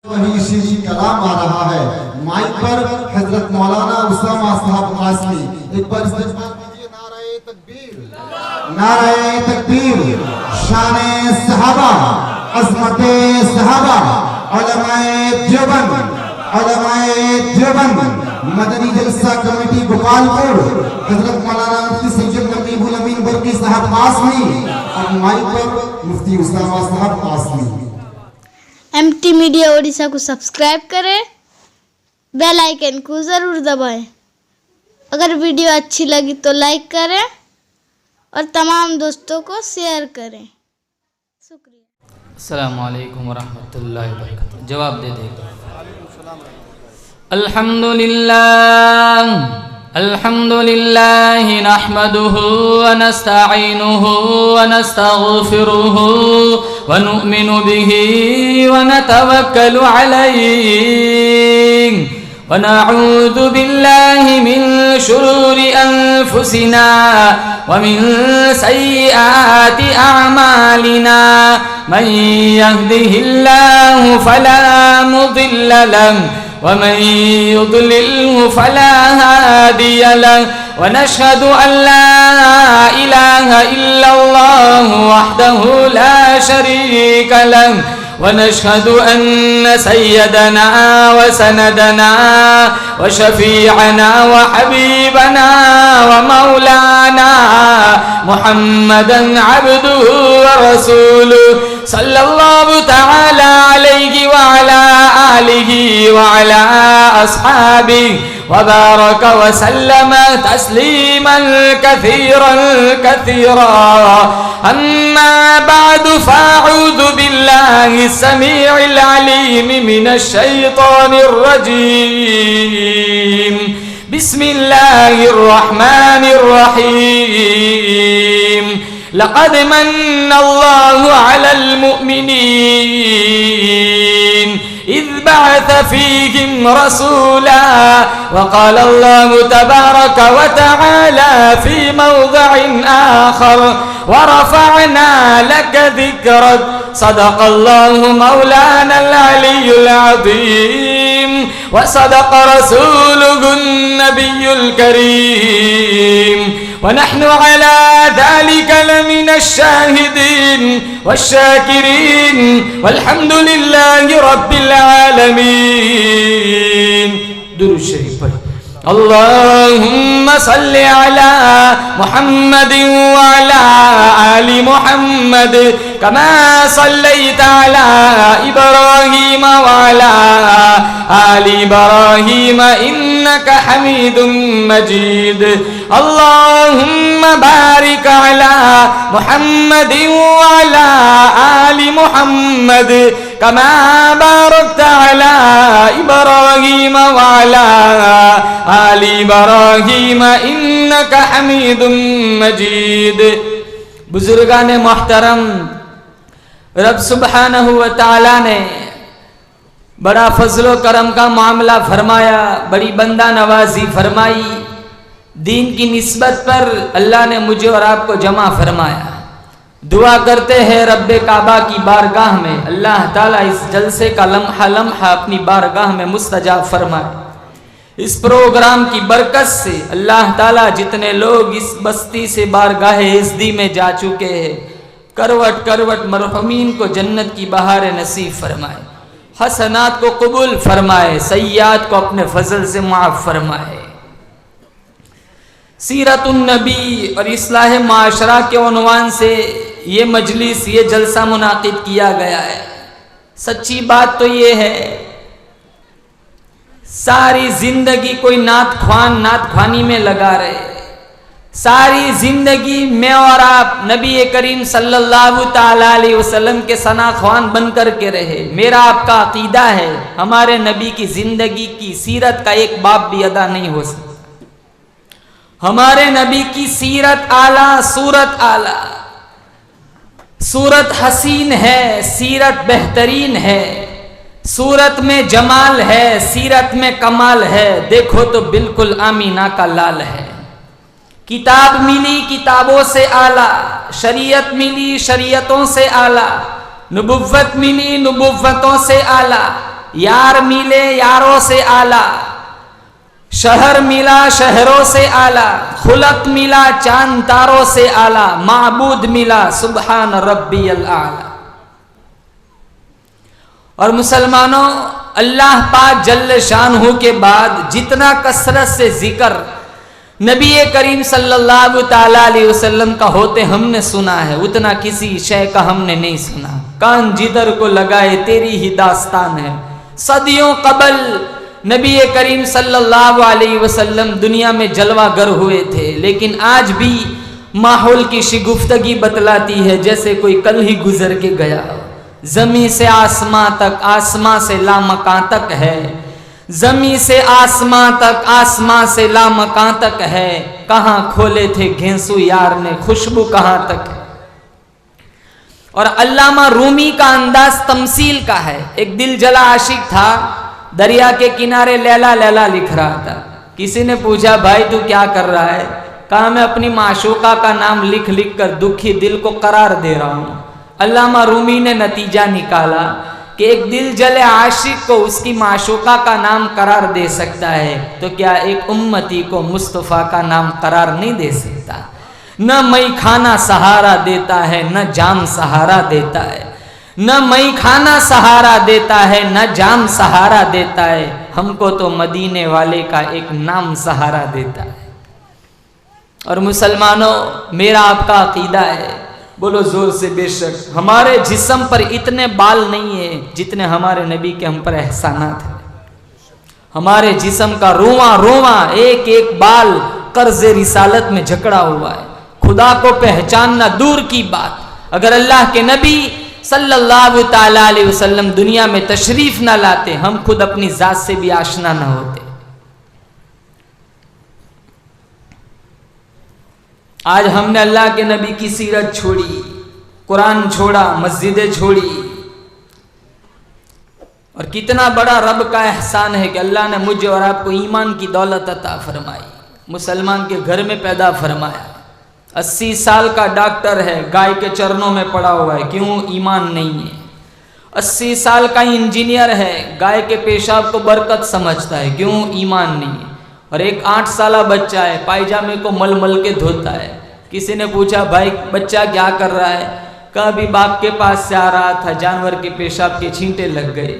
वही शीशी कलाम आ रहा है। माइक पर हजरत मौलाना उसामा साहब कासमी। एक बार इस्तेमाल कीजिए। नाराए तकबीर, नाराए तकबीर। शाने सहाबा, अज़मते सहाबा, उलमाए देवबंद, उलमाए देवबंद, मदनी जलसा कमेटी गोपालपुर, हजरत मौलाना मुफ्ती सैयद नकीबुल अमीन बरकी साहब कासमी और माइक पर मुफ्ती उसामा साहब कासमी। एमटी मीडिया ओडिशा को सब्सक्राइब करें, बेल आइकन को ज़रूर दबाएं। अगर वीडियो अच्छी लगी तो लाइक करें और तमाम दोस्तों को शेयर करें। शुक्रिया। अस्सलामु अलैकुम वरहमतुल्लाहि वबरकातुहू। जवाब दे दे। अल्हम्दुलिल्लाह अल्हम्दुलिल्लाहि नहमदुहु व नस्तईनुहु व नस्तगफिरुहु व नु'मिनु बिही व नतवक्कलु अलैहि व नऊज़ु बिल्लाहि मिन शुरूरि अनफुसिना व मिन सय्यिआति अअमालिना। मन यहदिहिल्लाहु फला मुदिल्ल लहु व मन युद्लिल्हु फला हादिय लहु व नशहदु अल्ला इलाहा इल्लल्लाहु वहदहु ला शरीक लहु व नशहदु अन्न सय्यदना व सनदना व शफीअना व हबीबना व मौलाना मुहम्मदन अब्दुहु व रसूलुहु सल्लल्लाहु तआला अलैहि व अला आलिहि व अला अस्हाबिहि व बारक व सल्लम तस्लीमन कसीरन कसीरा। अम्मा बअदु फअऊज़ु बिल्लाहि समीइल अलीम मिनश शैतानिर रजीम। बिस्मिल्लाहिर रहमानिर रहीम। लक़द मन्नल्लाहु अलल मुअमिनीन इज़ बअथ फ़ीहिम रसूला व क़ाल अल्लाहु तबारक व तआला फ़ी मौज़िइन आख़र व रफ़अना लक ज़िक्रक। सदक़ल्लाहु मौलानल अलियुल अज़ीम व सदक़ रसूलुहुन नबियुल करीम व नहनु अला ज़ालिका लमिनश शाहिदीन वश्शाकिरीन वल्हम्दुलिल्लाहि रब्बिल आलमीन। दुरूद शरीफ पढ़ें। अल्लाहुम्मा सल्लि अला मुहम्मदिन व अला आलि मुहम्मद कमा सल्लैता अला इब्राहीम व अला आलि इब्राहीम इन्नका हमीदुम मजीद। अल्लाहुम्मा बारिक अला मुहम्मदिन व अला आलि मुहम्मद कमा बारकता अला इब्राहीम व अला आलि इब्राहीम इन्नका हमीदुम मजीद। बुजुर्गान मोहतरम, रब सुब्हानहु व तआला ने बड़ा फजलो करम का मामला फरमाया, बड़ी बंदा नवाजी फरमाई। दीन की निस्बत पर अल्लाह ने मुझे और आपको जमा फरमाया। दुआ करते हैं रब्बे काबा की बारगाह में अल्लाह ताला इस जलसे का लम्हा लम्हा अपनी बारगाह में मुस्तजाब फरमाए। इस प्रोग्राम की बरकत से अल्लाह ताला जितने लोग इस बस्ती से बारगाह इज़्दी में जा चुके हैं, करवट करवट मरहुमीन को जन्नत की बहार नसीब फरमाए, हसनात को कबूल फरमाए, सय्यात को अपने फजल से माफ़ फरमाए। सीरतुन नबी और इस्लाह माशरा के उन्वान से ये मजलिस, ये जलसा मुनाकिद किया गया है। सच्ची बात तो ये है, सारी जिंदगी कोई नात ख्वान नात ख्वानी में लगा रहे, सारी जिंदगी मैं और आप नबी करीम सल्लल्लाहु ताला अलैहि वसल्लम के सना ख्वान बन कर के रहे। मेरा आपका अकीदा है, हमारे नबी की जिंदगी की सीरत का एक बाब भी अदा नहीं हो सकता। हमारे नबी की सीरत आला, सूरत आला, सूरत हसीन है, सीरत बेहतरीन है, सूरत में जमाल है, सीरत में कमाल है। देखो तो बिल्कुल आमीना का लाल है। किताब मिली किताबों से आला, शरीयत मिली शरीयतों से आला, नबुव्वत मिली नबुव्वतों से आला। यार मिले यारों से आला, शहर मिला शहरों से आला, खुलक मिला चांद तारों से आला, माबूद मिला सुबहान रब्बियल आला। और मुसलमानों, अल्लाह पाक जल्ल शानहू के बाद जितना कसरत से जिक्र नबी करीम सल्लल्लाहु ताला अलैहि वसल्लम का होते हमने सुना है, उतना किसी शय का हमने नहीं सुना। कान जिधर को लगाए तेरी ही दास्तान है। सदियों कबल नबी करीम सल्लल्लाहु अलैहि वसल्लम दुनिया में जलवागर हुए थे, लेकिन आज भी माहौल की शिगुफ्तगी बतलाती है जैसे कोई कल ही गुजर के गया। जमी से आसमां तक, आसमां से लामकां तक है, जमी से आसमां तक, आसमां से लामकां तक है। कहां खोले थे घेंसू यार ने, खुशबू कहां तक है। और अल्लामा रूमी का अंदाज तमसील का है। एक दिल जला आशिक था, दरिया के किनारे लैला लैला लिख रहा था। किसी ने पूछा भाई तू क्या कर रहा है? कहा मैं अपनी माशूका का नाम लिख लिख कर दुखी दिल को करार दे रहा हूं। अल्लामा रूमी ने नतीजा निकाला कि एक दिल जले आशिक को उसकी माशूका का नाम करार दे सकता है, तो क्या एक उम्मती को मुस्तफ़ा का नाम करार नहीं दे सकता? न मई खाना सहारा देता है, न जाम सहारा देता है। न मई खाना सहारा देता है, न जाम सहारा देता है। हमको तो मदीने वाले का एक नाम सहारा देता है। और मुसलमानों, मेरा आपका अकीदा है, बोलो जोर से बेशक, हमारे जिस्म पर इतने बाल नहीं है जितने हमारे नबी के हम पर एहसानात हैं। हमारे जिस्म का रोवा रोवा, एक एक बाल कर्ज रिसालत में जकड़ा हुआ है। खुदा को पहचानना दूर की बात, अगर अल्लाह के नबी सल्लल्लाहु ताला अलैहि वसल्लम दुनिया में तशरीफ ना लाते, हम खुद अपनी जात से भी आशना ना होते। आज हमने अल्लाह के नबी की सीरत छोड़ी, कुरान छोड़ा, मस्जिदें छोड़ी। और कितना बड़ा रब का एहसान है कि अल्लाह ने मुझे और आपको ईमान की दौलत अता फरमाई, मुसलमान के घर में पैदा फरमाया। 80 साल का डॉक्टर है, गाय के चरणों में पड़ा हुआ है, क्यों? ईमान नहीं है। 80 साल का इंजीनियर है, गाय के पेशाब को बरकत समझता है, क्यों? ईमान नहीं है। और एक 8 साला बच्चा है, पायजामे को मल मल के धोता है। किसी ने पूछा भाई बच्चा क्या कर रहा है? कहा अभी बाप के पास से आ रहा था, जानवर के पेशाब के छींटे लग गए।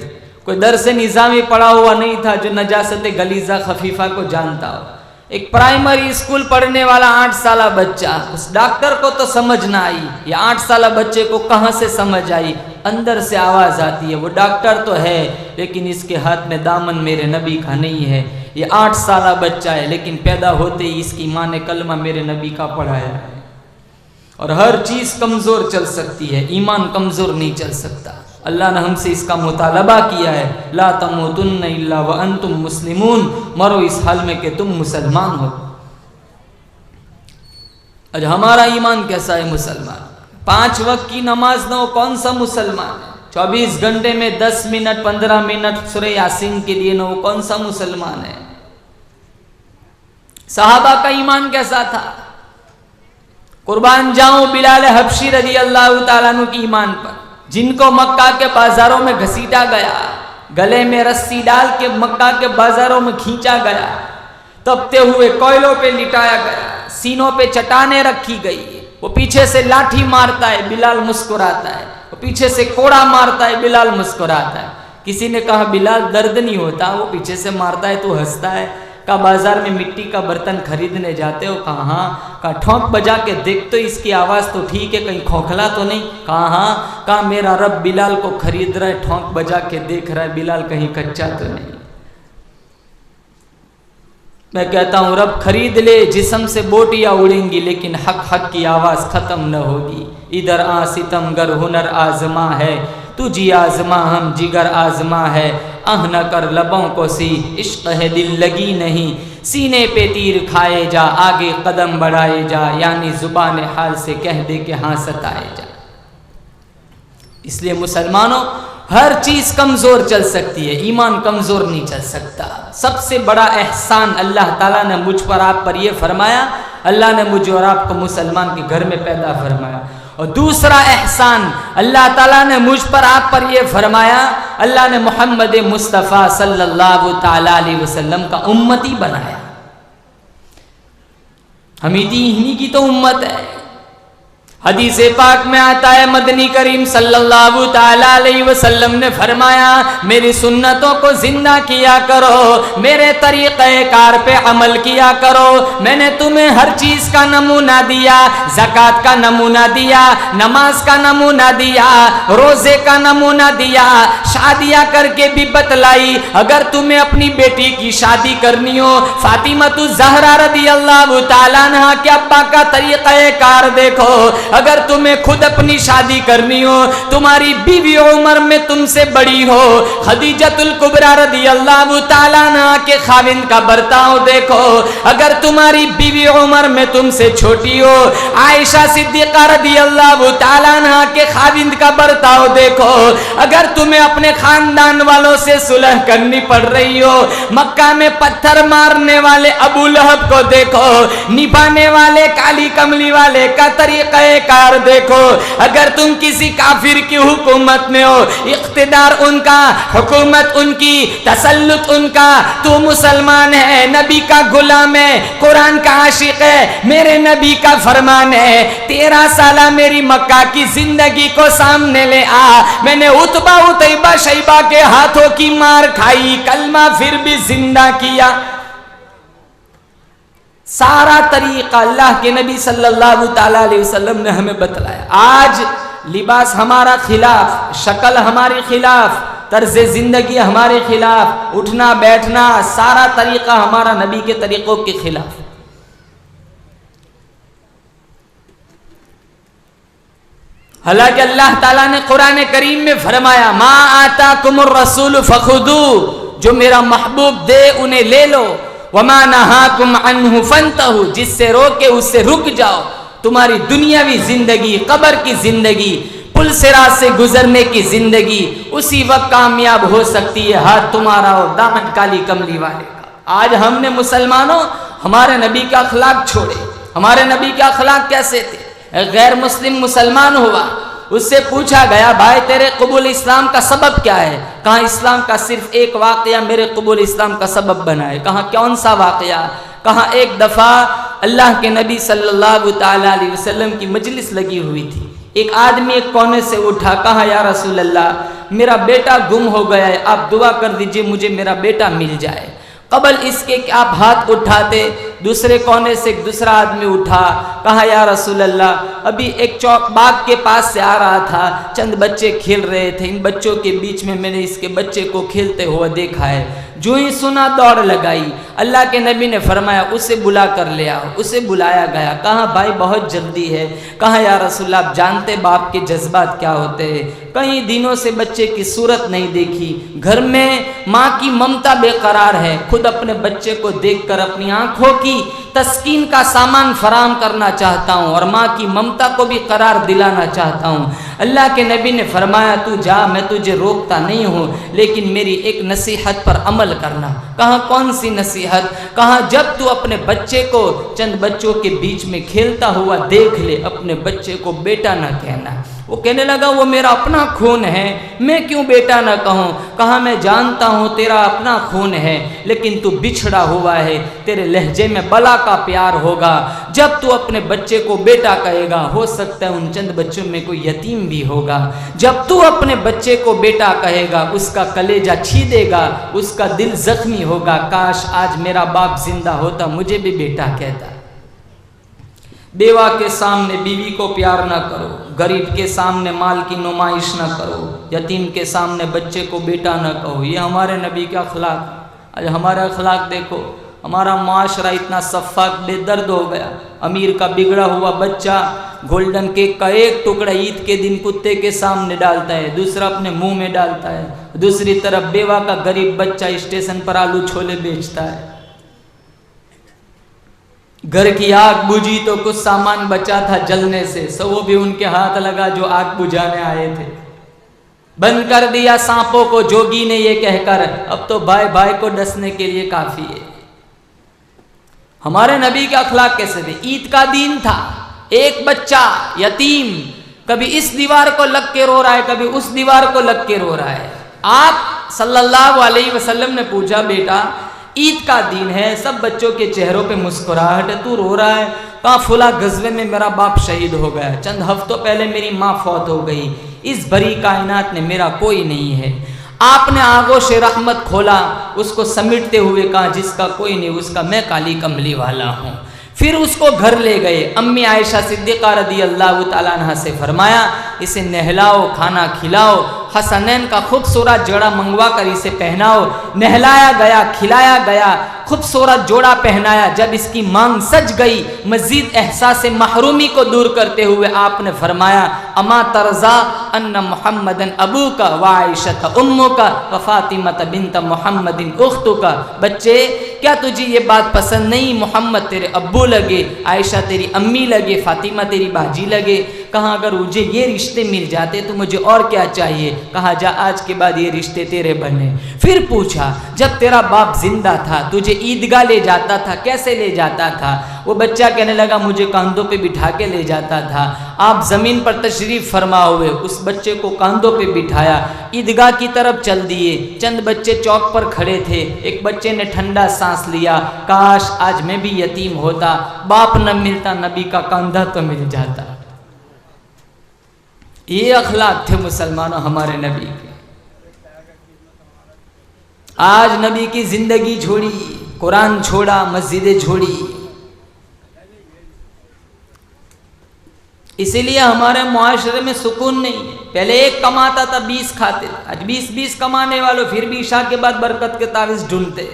कोई दर्स निज़ामी पढ़ा हुआ नहीं था जो नजासत गलीजा खफीफा को जानता हो। एक प्राइमरी स्कूल पढ़ने वाला 8 साला बच्चा, उस डॉक्टर को तो समझ ना आई, या 8 साला बच्चे को कहाँ से समझ आई? अंदर से आवाज़ आती है, वो डॉक्टर तो है लेकिन इसके हाथ में दामन मेरे नबी का नहीं है। ये 8 साला बच्चा है लेकिन पैदा होते ही इसकी माँ ने कलमा मेरे नबी का पढ़ाया है। और हर चीज़ कमज़ोर चल सकती है, ईमान कमज़ोर नहीं चल सकता। अल्लाह ने हमसे इसका मुतालबा किया है, ला तमूतुन्ना इल्ला व अंतुम मुस्लिमून, मरो इस हाल में कि तुम मुसलमान हो। आज हमारा ईमान कैसा है मुसलमान? 5 वक्त की नमाज न हो, कौन सा मुसलमान है? 24 घंटे में 10 मिनट 15 मिनट सूरह यासीन के लिए न हो, कौन सा मुसलमान है? सहाबा का ईमान कैसा था? कुर्बान जाऊं बिलाल हबशी रज़ी अल्लाह तआला अन्हु की ईमान पर, जिनको मक्का के बाजारों में घसीटा गया, गले में रस्सी डाल के मक्का के बाजारों में खींचा गया, तपते हुए कोयलों पे लिटाया गया, सीनों पे चट्टानें रखी गई। वो पीछे से लाठी मारता है, बिलाल मुस्कुराता है। वो पीछे से कोड़ा मारता है, बिलाल मुस्कुराता है। किसी ने कहा बिलाल दर्द नहीं होता? वो पीछे से मारता है तो हंसता है। का बाजार में मिट्टी का बर्तन खरीदने जाते हो? कहा हाँ। का ठोंक बजा के देख तो इसकी आवाज़ तो ठीक है, कहीं खोखला तो नहीं? कहा हाँ। का मेरा रब बिलाल को खरीद रहा है, ठोंक बजा के देख रहा है, बिलाल कहीं कच्चा तो नहीं? मैं कहता हूँ रब खरीद ले, जिस्म से बोटियाँ उड़ेंगी लेकिन हक हक की आवाज़ ख़त्म न होगी। इधर आ सितमगर हुनर आजमा है, तुझी आजमा हम जिगर आजमा है। आह न कर लबों को सी, इश्क है दिल लगी नहीं, सीने पे तीर खाए जा, आगे कदम बढ़ाए जा, यानी जुबान हाल से कह दे के हाँ सताए जा। इसलिए मुसलमानों, हर चीज़ कमज़ोर चल सकती है, ईमान कमज़ोर नहीं चल सकता। सबसे बड़ा एहसान अल्लाह ताला ने मुझ पर आप पर यह फरमाया, अल्लाह ने मुझे और आपको मुसलमान के घर में पैदा फरमाया। और दूसरा एहसान अल्लाह ताला ने मुझ पर आप पर ये फरमाया, अल्लाह ने मोहम्मद मुस्तफ़ा सल्लल्लाहु ताला अलैहि वसल्लम का उम्मती बनाया। हम इन्हीं की तो उम्मत है। हदीस पाक में आता है मदनी करीम सल्लल्लाहु ताला अलैहि वसल्लम ने फरमाया, मेरी सुन्नतों को जिंदा किया करो, मेरे तरीक़े कार पे अमल किया करो। मैंने तुम्हें हर चीज का नमूना दिया, ज़कात का नमूना दिया, नमाज का नमूना दिया, रोजे का नमूना दिया, शादियां करके भी बतलाई। अगर तुम्हें अपनी बेटी की शादी करनी हो, फातिमतु ज़हरा रदियल्लाहु ताला अन्हा के अब्बा का तरीक़े कार देखो। अगर तुम्हें खुद अपनी शादी करनी हो, तुम्हारी बीवी उम्र में तुमसे बड़ी हो, खदीजतुल कुबरा रदियल्लाहु ताला अन्हा के खाविंद का बर्ताव देखो। अगर तुम्हारी बीवी उम्र में तुमसे छोटी हो, आयशा सिद्दीक़ा रदियल्लाहु ताला अन्हा के खाविंद का बर्ताव देखो। अगर तुम्हें अपने खानदान वालों से सुलह करनी पड़ रही हो, मक्का में पत्थर मारने वाले अबू लहब को देखो, निभाने वाले काली कमली वाले का तरीक़ा कार देखो। अगर तुम किसी काफिर की हुकूमत में हो, इख्तिदार उनका, हुकूमत उनकी, तसल्लुत उनका, तू मुसलमान है, नबी का गुलाम है, कुरान का आशिक है, मेरे नबी का फरमान है, 13 साल मेरी मक्का की जिंदगी को सामने ले आ। मैंने उतबा उतैबा शैबा के हाथों की मार खाई, कलमा फिर भी जिंदा किया। सारा तरीका अल्लाह के नबी सल्लल्लाहु ताला अलैहि वसल्लम ने हमें बतलाया। आज लिबास हमारा खिलाफ, शक्ल हमारे खिलाफ, तर्ज जिंदगी हमारे खिलाफ, उठना बैठना सारा तरीका हमारा नबी के तरीकों के खिलाफ। हालांकि अल्लाह ताला ने कुरान करीम में फरमाया, मा आताकुमुर रसूल फखुदू, जो मेरा महबूब दे उन्हें ले लो, वमा नहाकुम अन्हु फंतहु, जिससे रोके उससे रुक जाओ। तुम्हारी दुनियावी जिंदगी, कब्र की जिंदगी, पुल सिरात से गुजरने की जिंदगी उसी वक्त कामयाब हो सकती है हाथ तुम्हारा और दामन काली कमली वाले का। आज हमने मुसलमानों हमारे नबी का अखलाक छोड़े। हमारे नबी का अखलाक कैसे थे? गैर मुस्लिम मुसलमान हुआ, उससे पूछा गया, भाई तेरे कबूल इस्लाम का सबब क्या है? कहा इस्लाम का सिर्फ एक वाकया मेरे कबूल इस्लाम का सबब बना है। कहा कौन सा वाकया? कहा एक दफ़ा अल्लाह के नबी सल्लल्लाहु ताला अलैहि वसल्लम की मजलिस लगी हुई थी। एक आदमी एक कोने से उठा, कहा या रसूल अल्लाह मेरा बेटा गुम हो गया है, आप दुआ कर दीजिए मुझे मेरा बेटा मिल जाए। कबल इसके कि आप हाथ उठाते, दूसरे कोने से एक दूसरा आदमी उठा, कहा या रसूल अल्लाह अभी एक चौक बाग के पास से आ रहा था, चंद बच्चे खेल रहे थे, इन बच्चों के बीच में मैंने इसके बच्चे को खेलते हुए देखा है। जो ही सुना दौड़ लगाई। अल्लाह के नबी ने फरमाया उसे बुला कर ले आओ। उसे बुलाया गया। कहा भाई बहुत जल्दी है। कहा या रसूल आप जानते बाप के जज्बात क्या होते हैं। कई दिनों से बच्चे की सूरत नहीं देखी, घर में माँ की ममता बेकरार है, खुद अपने बच्चे को देखकर अपनी आंखों की तस्कीन का सामान फराम करना चाहता हूँ और माँ की ममता को भी करार दिलाना चाहता हूँ। अल्लाह के नबी ने फरमाया तू जा, मैं तुझे रोकता नहीं हूँ, लेकिन मेरी एक नसीहत पर अमल करना। कहा कौन सी नसीहत? कहा जब तू अपने बच्चे को चंद बच्चों के बीच में खेलता हुआ देख ले, अपने बच्चे को बेटा ना कहना। वो कहने लगा वो मेरा अपना खून है, मैं क्यों बेटा ना कहूँ। कहा मैं जानता हूँ तेरा अपना खून है, लेकिन तू बिछड़ा हुआ है, तेरे लहजे में बला का प्यार होगा। जब तू अपने बच्चे को बेटा कहेगा, हो सकता है उन चंद बच्चों में कोई यतीम भी होगा। जब तू अपने बच्चे को बेटा कहेगा, उसका कलेजा छीदेगा, उसका दिल जख्मी होगा। काश आज मेरा बाप जिंदा होता, मुझे भी बेटा कहता। बेवा के सामने बीवी को प्यार ना करो, गरीब के सामने माल की नुमाइश ना करो, यतीम के सामने बच्चे को बेटा ना कहो। ये हमारे नबी का अखलाक। आज हमारा अखलाक देखो, हमारा माशरा इतना सफ़ाक बेदर्द हो गया। अमीर का बिगड़ा हुआ बच्चा गोल्डन केक का एक टुकड़ा ईद के दिन कुत्ते के सामने डालता है, दूसरा अपने मुंह में डालता है। दूसरी तरफ बेवा का गरीब बच्चा स्टेशन पर आलू छोले बेचता है। घर की आग बुझी तो कुछ सामान बचा था जलने से, सो वो भी उनके हाथ लगा जो आग बुझाने आए थे। बंद कर दिया सांपों को जोगी ने ये कहकर, अब तो भाई भाई को डसने के लिए काफी है। हमारे नबी का अखलाक कैसे थे? ईद का दिन था, एक बच्चा यतीम कभी इस दीवार को लग के रो रहा है, कभी उस दीवार को लग के रो रहा है। आप सल्लल्लाहु अलैहि वसल्लम ने पूछा, बेटा ईद का दिन है, सब बच्चों के चेहरों पे मुस्कुराहट है, तू रो रहा है? कहाँ? फुला गज़वे में मेरा बाप शहीद हो गया, चंद हफ्तों पहले मेरी माँ फौत हो गई, इस भरी कायनात में मेरा कोई नहीं है। आपने आगोश रहमत खोला, उसको समेटते हुए कहा, जिसका कोई नहीं उसका मैं काली कमली वाला हूँ। फिर उसको घर ले गए। अम्मी आयशा सिद्दीक़ा रदी अल्लाह तआला अन्हा से फरमाया, इसे नहलाओ, खाना खिलाओ, हसनैन का खूबसूरत जोड़ा मंगवा कर इसे पहनाओ। नहलाया गया, खिलाया गया, खूबसूरत जोड़ा पहनाया। जब इसकी मांग सज गई, मजीद एहसास महरूमी को दूर करते हुए आपने फरमाया, अमा तरजा अन्ना मुहम्मदन अबू का व आयशा उम्मू का व फातिमा बिन्त मुहम्मदिन उख्तु का। बच्चे, क्या तुझे ये बात पसंद नहीं? मोहम्मद तेरे अब्बू लगे, आयशा तेरी अम्मी लगे, फातिमा तेरी बाजी लगे। कहा अगर मुझे ये रिश्ते मिल जाते तो मुझे और क्या चाहिए? कहा जा, आज के बाद ये रिश्ते तेरे बने। फिर पूछा, जब तेरा बाप जिंदा था तुझे ईदगाह ले जाता था, कैसे ले जाता था? वो बच्चा कहने लगा, मुझे कंधों पे बिठा के ले जाता था। आप ज़मीन पर तशरीफ़ फरमा हुए, उस बच्चे को कंधों पे बिठाया, ईदगाह की तरफ चल दिए। चंद बच्चे चौक पर खड़े थे, एक बच्चे ने ठंडा सांस लिया, काश आज मैं भी यतीम होता, बाप न मिलता, नबी का कंधा तो मिल जाता। ये अखलाक थे मुसलमानों हमारे नबी के। आज नबी की जिंदगी छोड़ी, कुरान छोड़ा, मस्जिदें छोड़ी, इसीलिए हमारे मुआशरे में सुकून नहीं है। पहले एक कमाता था, 20 खाते, आज 20-20 कमाने वालों फिर भी ईशा के बाद बरकत के तावीज़ ढूंढते।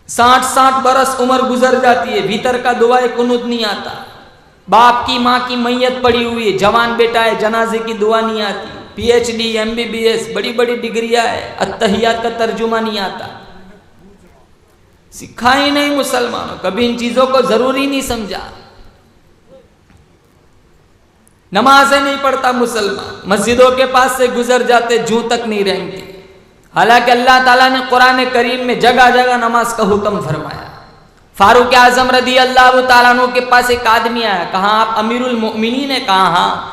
60-60 बरस उम्र गुजर जाती है, भीतर का दुआए कुनूत नहीं आता। बाप की माँ की मैयत पड़ी हुई है, जवान बेटा है, जनाजे की दुआ नहीं आती। PhD MBBS बड़ी बड़ी डिग्रियां है, अत्तहियात का तर्जुमा नहीं आता। सिखा ही नहीं मुसलमानों, कभी इन चीजों को जरूरी नहीं समझा। नमाजें नहीं पढ़ता मुसलमान, मस्जिदों के पास से गुजर जाते, जूं तक नहीं रेंगती। हालांकि अल्लाह ताला ने कुरान करीम में जगह जगह नमाज का हुक्म फरमाया। फारूक आजम रदी अल्लाह तआला अन्हु के पास एक आदमी आया, कहा आप अमीरुल मोमिनीन है? कहा हाँ।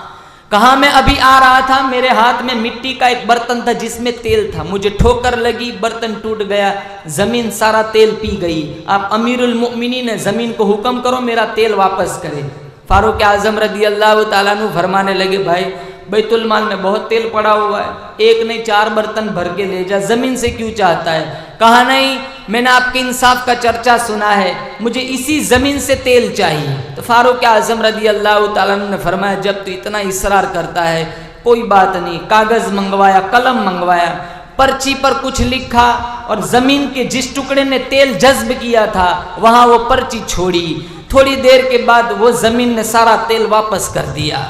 कहा मैं अभी आ रहा था, मेरे हाथ में मिट्टी का एक बर्तन था जिसमें तेल था, मुझे ठोकर लगी, बर्तन टूट गया, जमीन सारा तेल पी गई। आप अमीरुल मोमिनीन है, जमीन को हुक्म करो मेरा तेल वापस करे। फारूक आजम रदी अल्लाह तआला अन्हु फरमाने लगे, भाई बैतुल माल में बहुत तेल पड़ा हुआ है, एक नहीं 4 बर्तन भर के ले जा, जमीन से क्यों चाहता है? कहा नहीं, मैंने आपके इंसाफ का चर्चा सुना है, मुझे इसी जमीन से तेल चाहिए। तो फारूक आजम रदी अल्लाह तआला ने फरमाया, जब तू इतना इसरार करता है कोई बात नहीं। कागज मंगवाया, कलम मंगवाया, पर्ची पर कुछ लिखा और जमीन के जिस टुकड़े ने तेल जज्ब किया था वहां वो पर्ची छोड़ी। थोड़ी देर के बाद वो जमीन ने सारा तेल वापस कर दिया।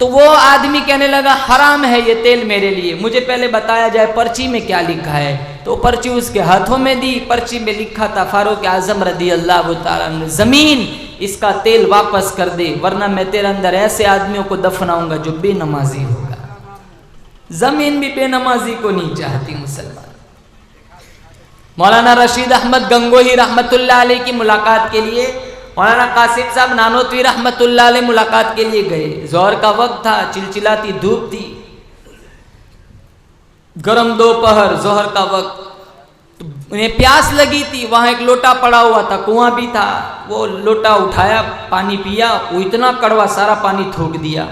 तो वो आदमी कहने लगा, हराम है ये तेल मेरे लिए, मुझे पहले बताया जाए पर्ची में क्या लिखा है। तो पर्ची उसके हाथों में दी, पर्ची में लिखा था, फारूक आजम रदी अल्लाह तआला ने, जमीन इसका तेल वापस कर दे वरना मैं तेरे अंदर ऐसे आदमियों को दफनाऊंगा जो बेनमाजी होगा। जमीन भी बेनमाजी को नहीं चाहती मुसलमान। मौलाना रशीद अहमद गंगोही रहमतुल्लाह अलैह की मुलाकात के लिए मौलाना कासिम साहब नानोतवी रहमतुल्लाह अलैह मुलाकात के लिए गए। जोहर का वक्त था, चिलचिलाती धूप थी, गरम दोपहर, जोहर का वक्त, तो उन्हें प्यास लगी थी। वहां एक लोटा पड़ा हुआ था, कुआं भी था, वो लोटा उठाया, पानी पिया, वो इतना कड़वा, सारा पानी थूक दिया।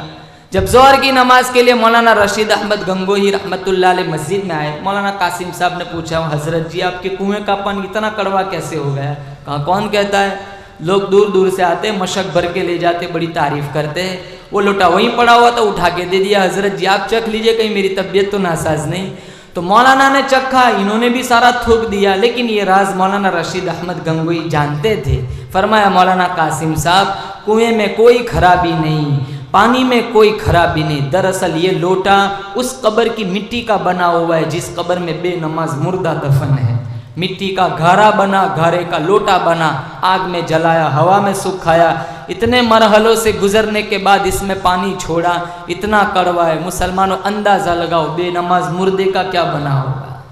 जब जोहर की नमाज के लिए मौलाना रशीद अहमद गंगोही रहमतुल्लाह अलैह मस्जिद में आए, मौलाना कासिम साहब ने पूछा, हजरत जी आपके कुएं का पानी इतना कड़वा कैसे हो गया? कहा कौन कहता है, लोग दूर दूर से आते, मशक भर के ले जाते, बड़ी तारीफ करते हैं। वो लोटा वहीं पड़ा हुआ था, उठा के दे दिया, हजरत जी आप चख लीजिए, कहीं मेरी तबीयत तो नासाज नहीं। तो मौलाना ने चखा, इन्होंने भी सारा थूक दिया, लेकिन ये राज मौलाना रशीद अहमद गंगोही जानते थे। फरमाया, मौलाना कासिम साहब कुएं में कोई खराबी नहीं, पानी में कोई खराबी नहीं, दरअसल ये लोटा उस कब्र की मिट्टी का बना हुआ है जिस कब्र में बेनमाज मुर्दा दफन है। मिट्टी का घारा बना, घारे का लोटा बना, आग में जलाया, हवा में सुखाया, इतने मरहलों से गुजरने के बाद इसमें पानी छोड़ा, इतना कड़वा है। मुसलमानों अंदाजा लगाओ बेनमाज मुर्दे का क्या बना होगा।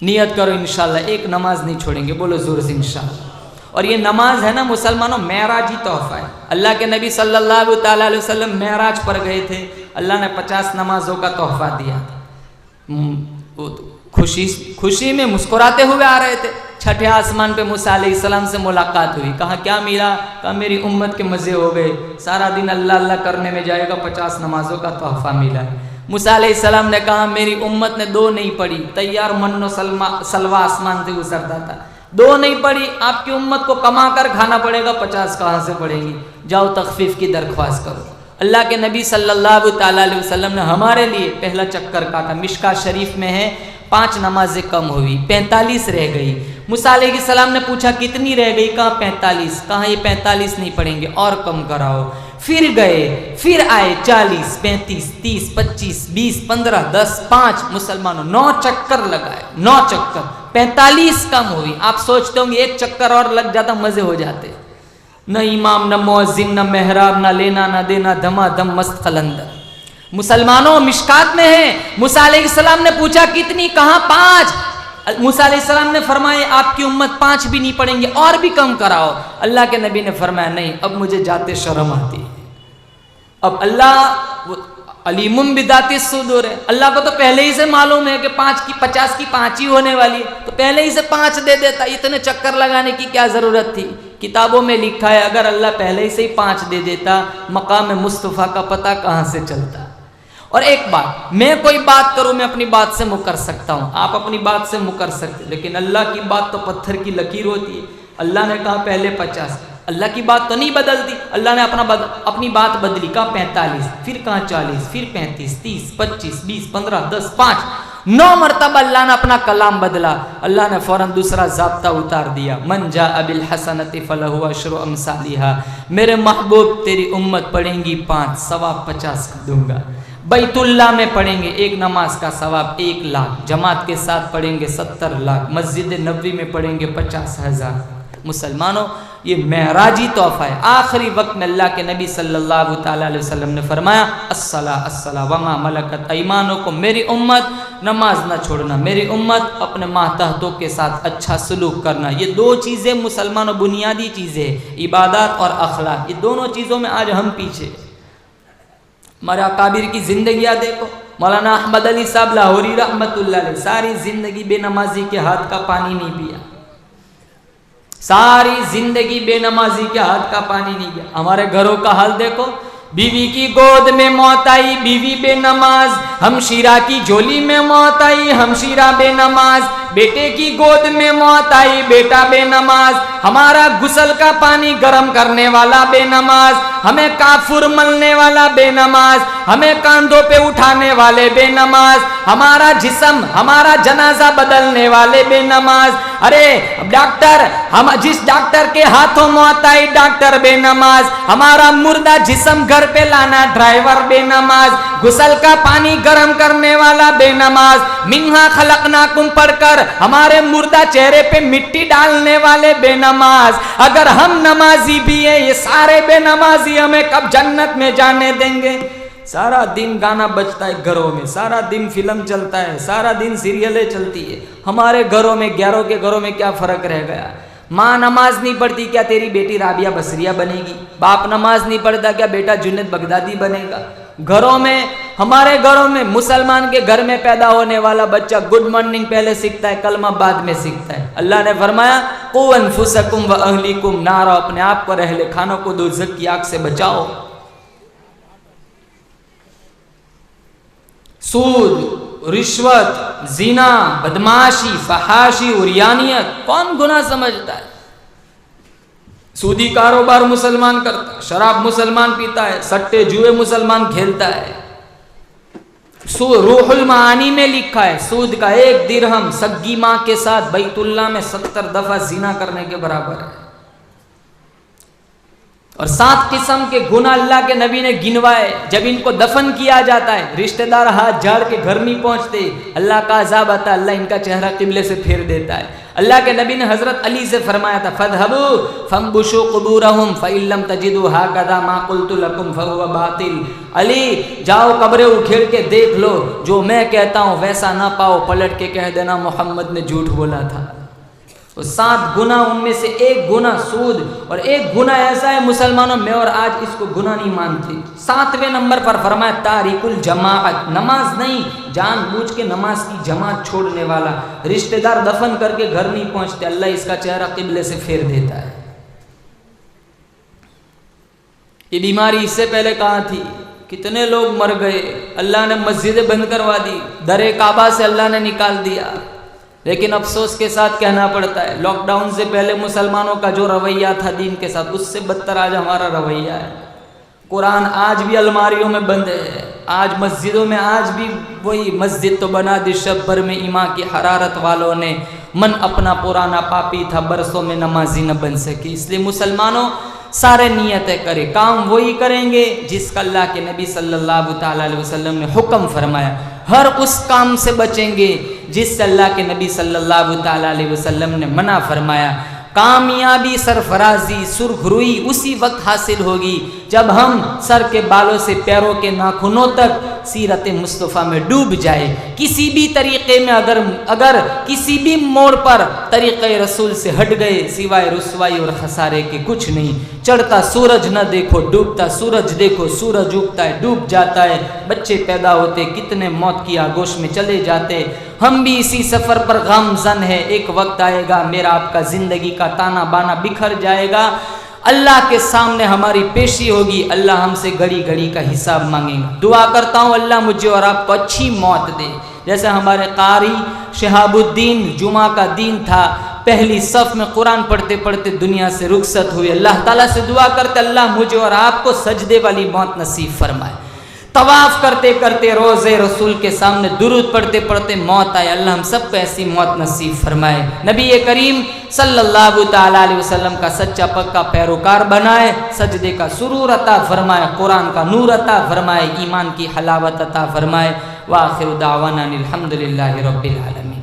नियत करो इंशाल्लाह एक नमाज नहीं छोड़ेंगे, बोलो जोर से इंशाल्लाह। और ये नमाज है ना मुसलमानों, मेराजी तोहफा है। अल्लाह के नबी सल्लल्लाहु ताला अलैहि वसल्लम मेराज पर गए थे, अल्लाह ने 50 नमाजों का तोहफा दिया। वो खुशी में मुस्कुराते हुए आ रहे थे। छठे आसमान पे मूसा अलैहिस्सलाम से मुलाकात हुई, कहा क्या मिला? कहा मेरी उम्मत के मज़े हो गए, सारा दिन अल्लाह अल्लाह करने में जाएगा, 50 नमाजों का तोहफा मिला है। मूसा अलैहिस्सलाम ने कहा मेरी उम्मत ने 2 नहीं पढ़ी, तैयार मन्नो सलवा आसमान से उतरता था, 2 नहीं पढ़ी, आपकी उम्मत को कमा कर खाना पड़ेगा, 50 कहाँ से पढ़ेंगी? जाओ तखफीफ की दरख्वास्त करो। अल्लाह के नबी सल्लल्लाहु ताला अलैहि वसल्लम ने हमारे लिए पहला चक्कर काटा। मिशका शरीफ में है 5 नमाजें कम हुई, 45 रह गई। मूसा अलैहिस्सलाम ने पूछा कितनी रह गई? कहा 45। कहा ये 45 नहीं पढ़ेंगे, और कम कराओ। फिर गए, फिर आए 40, 35, 30, 25, 20, 15, 10, 5। मुसलमानों 9 चक्कर लगाए, 9 चक्कर, 45 कम हुई। आप सोचते होंगे 1 चक्कर और लग जाता मजे हो जाते। न इमाम, न मुअज्जिन, न मेहराब, न लेना न देना, धमाधम मस्त कलंदर। मुसलमानों मिशकात में है, मूसा अलैहिस्सलाम ने पूछा कितनी? कहा 5। मूसा अलैहिस्सलाम ने फरमाया आपकी उम्मत 5 भी नहीं पढ़ेंगे, और भी कम कराओ। अल्लाह के नबी ने फरमाया नहीं, अब मुझे जाते शर्म आती है। अब अल्लाह अलीमुम बिदाती सुदूर है, अल्लाह को तो पहले ही से मालूम है कि 50 की 5 ही होने वाली है, तो पहले ही से 5 दे देता, इतने चक्कर लगाने की क्या जरूरत थी? किताबों में लिखा है अगर अल्लाह पहले ही से 5 दे देता, मकाम मुस्तफ़ा का पता कहाँ से चलता? और एक बात, मैं कोई बात करूं, मैं अपनी बात से मुकर सकता हूं, आप अपनी बात से मुकर सकते, लेकिन अल्लाह की बात तो पत्थर की लकीर होती है। अल्लाह ने कहा पहले 50, अल्लाह की बात तो नहीं बदलती, अल्लाह ने अपनी बात बदली, कहा 45, फिर कहा 40, फिर 35, 30, 25, 20, 15, 10, 5, 9 मरतबा अल्लाह ने अपना कलाम बदला। अल्लाह ने फौरन दूसरा ज़ाब्ता उतार दिया, मन जाअ बिल हसनति फलहु अशरु अमसालिहा। मेरे महबूब तेरी उम्मत पढ़ेंगी 5, सवाब 50 का दूंगा। बैतुल्लाह में पढ़ेंगे 1 नमाज का सवाब 1 लाख, जमात के साथ पढ़ेंगे 70 लाख, मस्जिद नबवी में पढ़ेंगे 50,000। मुसलमानों ये मेराजी तोहफा है। आखिरी वक्त में अल्लाह के नबी सल्लल्लाहु ताला अलैहि वसल्लम ने फरमाया अस्सला अस्सला वमा मलकत ऐमानुकुम, मेरी उम्मत नमाज ना छोड़ना, मेरी उम्मत अपने मातहतों के साथ अच्छा सलूक करना। ये 2 चीज़ें मुसलमानों बुनियादी चीज़ें, इबादत और अखलाक, ये दोनों चीज़ों में आज हम पीछे। हमारे अकाबिर की जिंदगियाँ देखो, मौलाना अहमद अली साहब लाहौरी रहमतुल्लाह अलैह सारी जिंदगी बेनमाजी के हाथ का पानी नहीं पिया, सारी जिंदगी बेनमाजी के हाथ का पानी नहीं पिया। हमारे घरों का हाल देखो, बीवी की गोद में मौत आई, बीवी बेनमाज, हमशीरा की झोली में मौत आई, हमशीरा बेनमाज, बेटे की गोद में मौत आई, बेटा बेनमाज, हमारा गुसल का पानी गर्म करने वाला बेनमाज, हमें काफुर मलने वाला बेनमाज, हमें कांधों पे उठाने वाले बेनमाज, हमारा जिस्म हमारा जनाजा बदलने वाले बेनमाज। अरे डॉक्टर, हम जिस डॉक्टर के हाथों मौत आई डॉक्टर बेनमाज, हमारा मुर्दा जिस्म घर पे लाना ड्राइवर बेनमाज, गुसल का पानी गर्म करने वाला बेनमाज, मिन्हा खलकनाकुम पढ़कर हमारे मुर्दा चेहरे पे मिट्टी डालने वाले बेनमाज। अगर हम नमाजी भी है, ये सारे बेनमाजी हमें कब जन्नत में जाने देंगे? सारा दिन गाना बजता है घरों में, सारा दिन फिल्म चलता है, सारा दिन सीरियलें चलती है। हमारे घरों में, 11 के घरों में क्या फर्क रह गया? माँ नमाज नहीं पढ़ती, क्या तेरी बेटी राबिया बसरिया बनेगी? बाप नमाज नहीं पढ़ता, क्या बेटा जुनैद बगदादी बनेगा? घरों में, हमारे घरों में, मुसलमान के घर में पैदा होने वाला बच्चा गुड मॉर्निंग पहले सीखता है, कलमा बाद में सीखता है। अल्लाह ने फरमाया कू अनफुसकुम व अहलिकुम नारा, अपने आप को, रहले खानों को दोज़ख की आग से बचाओ। सूद, रिश्वत, जिना, बदमाशी, फहाशी, उरियानियत कौन गुनाह समझता है? सूदी कारोबार मुसलमान करता है, शराब मुसलमान पीता है, सट्टे जुए मुसलमान खेलता है। रूहुल मानी में लिखा है सूद का 1 दिरहम सग्गी माँ के साथ बैतुल्लाह में 70 दफा जिना करने के बराबर है। और 7 किस्म के गुनाह अल्लाह के नबी ने गिनवाए। जब इनको दफन किया जाता है, रिश्तेदार हाथ झाड़ के घर नहीं पहुंचते, अल्लाह का अज़ाब आता, अल्लाह इनका चेहरा किबले से फेर देता है। अल्लाह के नबी ने हजरत अली से फरमाया था फदहबू फम्बुशु कुबूरहुम फइल्लम तजिदू हाकदा मा कुल्तु लकुम फहुवा बातिल। अली जाओ कब्रें उखेड़ के देख लो, जो मैं कहता हूँ वैसा ना पाओ, पलट के कह देना मोहम्मद ने झूठ बोला था। तो 7 गुना, उनमें से 1 गुना सूद, और 1 गुना ऐसा है मुसलमानों, मैं और आज इसको गुना नहीं मानते। 7वें नंबर पर फरमाया तारिकुल जमाअत, नमाज नहीं, जानबूझ के नमाज की जमात छोड़ने वाला, रिश्तेदार दफन करके घर नहीं पहुंचते, अल्लाह इसका चेहरा किबले से फेर देता है। ये बीमारी इससे पहले कहाँ थी? कितने लोग मर गए, अल्लाह ने मस्जिदें बंद करवा दी, दरे काबा से अल्लाह ने निकाल दिया। लेकिन अफसोस के साथ कहना पड़ता है, लॉकडाउन से पहले मुसलमानों का जो रवैया था दीन के साथ, उससे बदतर आज हमारा रवैया है। कुरान आज भी अलमारियों में बंद है, आज मस्जिदों में आज भी वही मस्जिद तो बना दी शब भर में ईमा की हरारत वालों ने, मन अपना पुराना पापी था, बरसों में नमाजी न बन सकी। इसलिए मुसलमानों सारे नियतें करें, काम वही करेंगे जिसका अल्लाह के नबी सल्लल्लाहु ताला अलैहि वसल्लम ने हुक्म फरमाया, हर उस काम से बचेंगे जिससे अल्लाह के नबी सल्लल्लाहु ताला अलैहि वसल्लम ने मना फरमाया। कामयाबी, सरफराजी, सुरखरुई उसी वक्त हासिल होगी जब हम सर के बालों से पैरों के नाखूनों तक सीरत मुस्तफ़ा में डूब जाए। किसी भी तरीक़े में अगर किसी भी मोड़ पर तरीक़े रसूल से हट गए, सिवाय रुसवाई और खसारे के कुछ नहीं। चढ़ता सूरज न देखो, डूबता सूरज देखो, सूरज उगता है डूब जाता है, बच्चे पैदा होते कितने मौत की आगोश में चले जाते। हम भी इसी सफ़र पर गमज़न है, एक वक्त आएगा मेरा आपका ज़िंदगी का ताना बाना बिखर जाएगा, अल्लाह के सामने हमारी पेशी होगी, अल्लाह हमसे घड़ी घड़ी का हिसाब मांगेगा। दुआ करता हूँ अल्लाह मुझे और आपको अच्छी मौत दे, जैसे हमारे कारी शहाबुद्दीन जुमा का दिन था, पहली सफ़ में कुरान पढ़ते पढ़ते दुनिया से रुखसत हुए। अल्लाह ताला से दुआ करते अल्लाह मुझे और आपको सजदे वाली मौत नसीब फरमाए। तवाफ़ करते करते रोज़े रसूल के सामने दुरूद पढ़ते पढ़ते मौत आए, अल्लाह हम सबको ऐसी मौत नसीब फरमाए। नबी करीम सल्लल्लाहु ताला अलैहि वसल्लम का सच्चा पक्का पैरोकार बनाए, सजदे का सुरूर अता फरमाए, कुरान का नूर अता फरमाए, ईमान की हलावत अता फरमाए। व आखिरु दावाना अल्हम्दुलिल्लाहि रब्बिल आलमीन।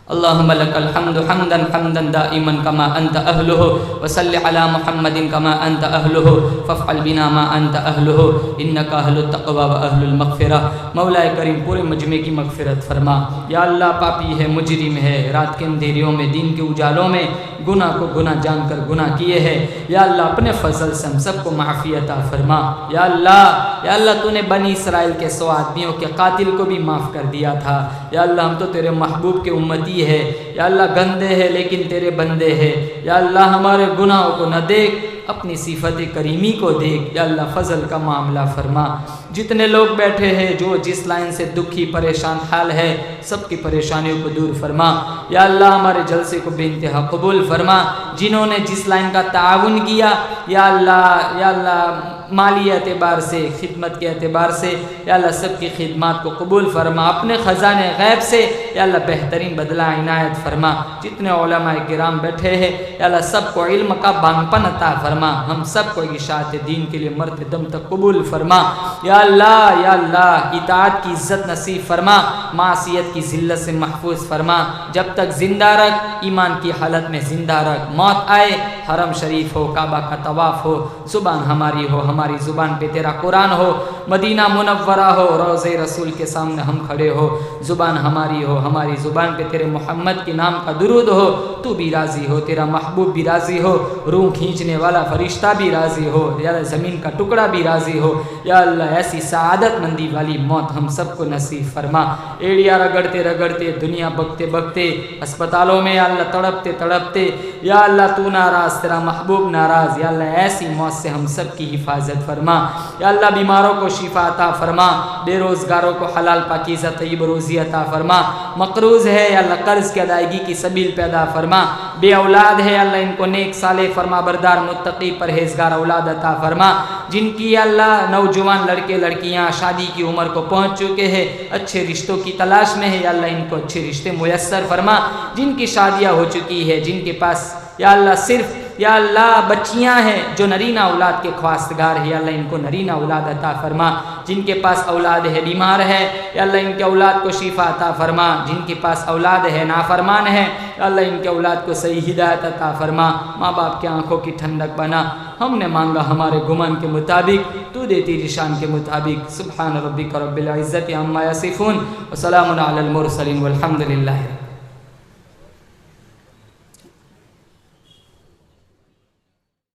अल्लाहुम्मा लकल हम्दु हम्दन हम्दन दाइमन कमा अंत अहलुहु व सल्लि अला मुहम्मदिन कमा अंत अहलुहु फफ़अल बिना मा अंत अहलुहु इन्नका अहलुत तक़वा व अहलुल मग़फ़िरा। मौला करीम पूरे मजमे की मग़फ़िरत फरमा। या अल्लाह पापी है, मुजरिम है, रात के अंधेरियों में दिन के उजालों में गुनाह को गुनाह जानकर गुनाह किए हैं। या अल्लाह अपने फजल से हम सबको माफ़ी अता फरमा। या अल्लाह तूने बनी इसराइल के 100 आदमियों के कातिल को भी माफ़ कर दिया था। या अल्लाह हम तो तेरे महबूब के उम्मती है। या अल्लाह गंदे हैं लेकिन तेरे बंदे हैं। या अल्लाह हमारे गुनाहों को न देख, अपनी सिफत करीमी को देख। या अल्लाह फजल का मामला फरमा। जितने लोग बैठे हैं जो जिस लाइन से दुखी परेशान हाल है, सबकी परेशानियों को दूर फरमा। या अल्लाह हमारे जलसे को बेइंतहा कबूल फरमा। जिन्होंने जिस लाइन का ताउन किया, या अल्लाह माली एतबार से, खिदमत के एतबार से, या अल्लाह सबकी खिदमत को कबूल फरमा। अपने ख़ज़ाने गैब से या अल्लाह बेहतरीन बदला इनायत फरमा। जितने उलमा किराम बैठे हैं, या अल्लाह सबको इल्म का बांगपन अता फरमा। हम सबको इशाअत दीन के लिए मरते दम तक कबूल फरमा। या अल्लाह इताअत की इज़्ज़त नसीब फरमा, मासियत की ज़िल्लत से महफूज फरमा। जब तक ज़िंदा रख, ईमान की हालत में ज़िंदा रख। मौत आए, हरम शरीफ हो, काबा का तवाफ़ हो, ज़ुबान हमारी हो, हमारी ज़ुबान पे तेरा कुरान हो, मदीना मुनव्वरा हो, रोज़े रसूल के सामने हम खड़े हो, ज़ुबान हमारी हो, हमारी ज़ुबान पे तेरे मोहम्मद के नाम का दुरूद हो। तू भी राज़ी हो, तेरा महबूब भी राज़ी हो, रूह खींचने वाला फरिश्ता भी राज़ी हो, या ज़मीन का टुकड़ा भी राज़ी हो। या अल्लाह ऐसी सआदतमंदी वाली मौत हम सबको नसीब फरमा। एड़िया रगड़ते रगड़ते, दुनिया बकते बकते, अस्पतालों में या अल्लाह तड़पते तड़पते, या अल्लाह तू नाराज़, तेरा महबूब नाराज़। या अल्लाह ऐसी मौत से हम सब की हिफाजत फरमा। या अल्लाह बीमारों को शिफा अता फरमा, बेरोज़गारों को हलाल पाकीज़ा तय्यब रोज़ी अता फरमा। मक़रूज़ है या अल्लाह कर्ज़ की अदायगी की सबील पैदा फरमा। बे औलाद है अल्लाह इनको नेक साले फरमाबरदार मुत्तकी परहेज़गार औलाद अता फरमा। जिनकी अल्लाह नौजवान लड़के लड़कियां शादी की उम्र को पहुँच चुके हैं, अच्छे रिश्तों की तलाश में है, या अल्लाह इनको अच्छे रिश्ते मुयस्सर फरमा। जिनकी शादियाँ हो चुकी है, जिनके पास या अल्लाह सिर्फ या अल्लाह बच्चियां हैं जो नरीना औलाद के ख्वास्तगार है, या अल्लाह इनको नरीना औलाद अता फरमा। जिनके पास औलाद है बीमार है, या अल्लाह इनके औलाद को शिफा अता फरमा। जिनके पास औलाद है नाफरमान है, या अल्लाह इनके औलाद को सही हिदायत अता फरमा। माँ बाप की आंखों की ठंडक बना। हमने मांगा हमारे गुमान के मुताबिक, तू दे तेरी शान के मुताबिक। सुब्हान रब्बिक रब्बिल इज़्ज़ति अम्मा यसिफून व सलामुन अलल मुरसलीन वल्हम्दुलिल्लाहि।